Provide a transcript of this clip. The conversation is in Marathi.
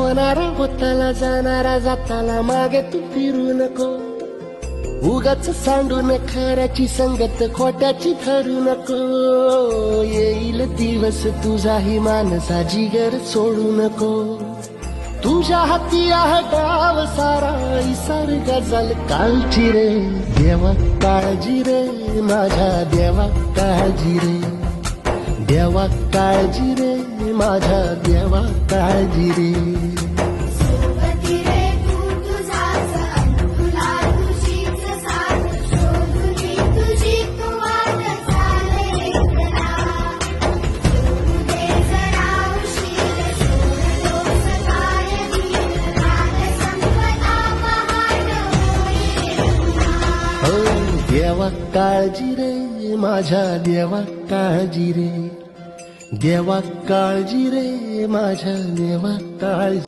होणारा होताला जाणारा जाताला मागे तू फिरू नको. उगाच सांडून खऱ्याची संगत खोट्याची ठरू नको. येईल दिवस तुझाही मानसा जिगर सोडू नको. तुझ्या हाती आहे डाव सारा इसार गजल कालची रे. देवा काळजी रे माझ्या देवा काळजी रे. देवा काळजी रे माझ्या देवा काळजी रे. देवा काळजी रे माझ्या देवा काळजी रे. देवा काळजी रे माझ्या देवा काळजी.